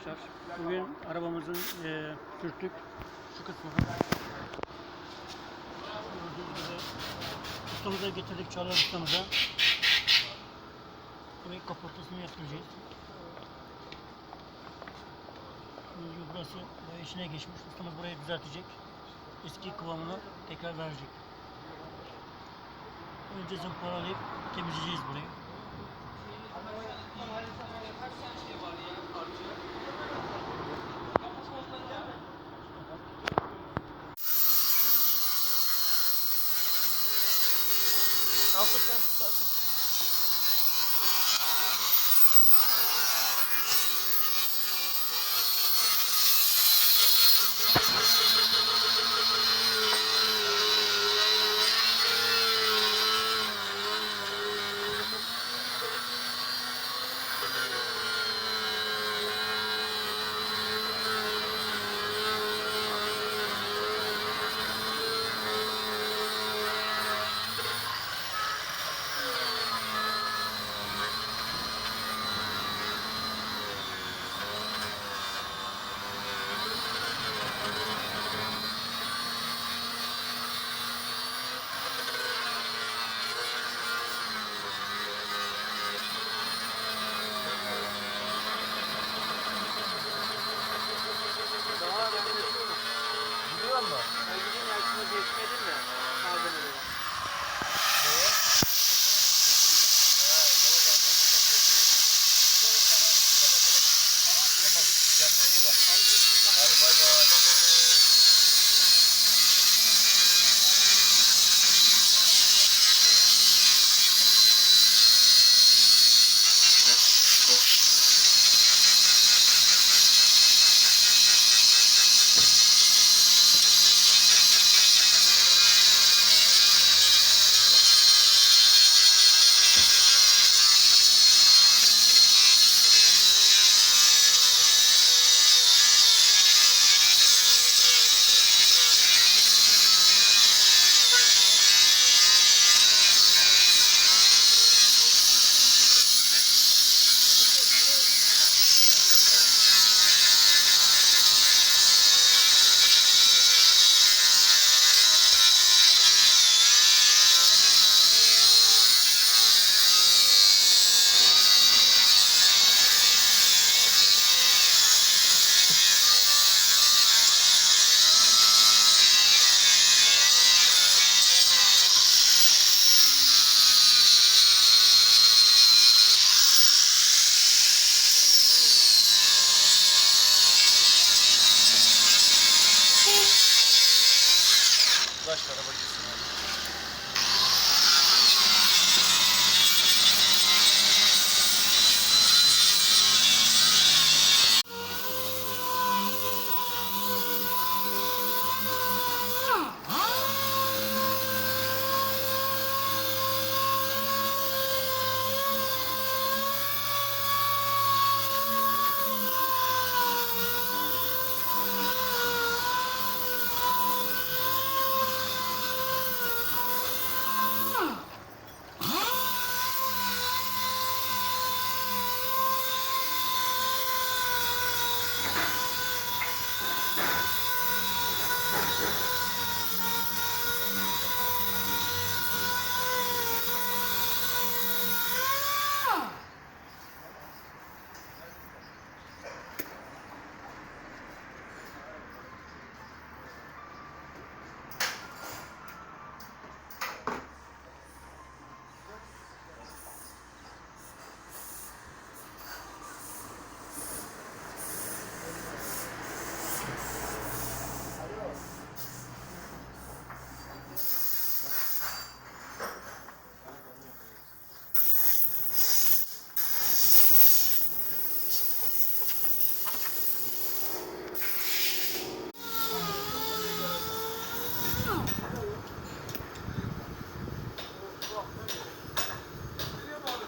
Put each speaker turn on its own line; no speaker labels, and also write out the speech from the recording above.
arkadaşlar. Bugün arabamızın sürttük şu kısmını. Gördüğünüz gibi ustamıza getirdik, Çağlar ustamıza. Burayı kaportasını yaptıracağız. Burası bayağı içine geçmiş. Ustamız burayı düzeltecek. Eski kıvamını tekrar verecek. Önce zımparalayıp temizleyeceğiz burayı.
Altıktan zaten. Gidiyor mu? Ben gideyim ya, şunu geçmedim ya. Malzemeleri. Neye? Ha, tamam abi. Tamam. Kendine iyi bak. Hadi bay bay. Ulaş araba gitsin.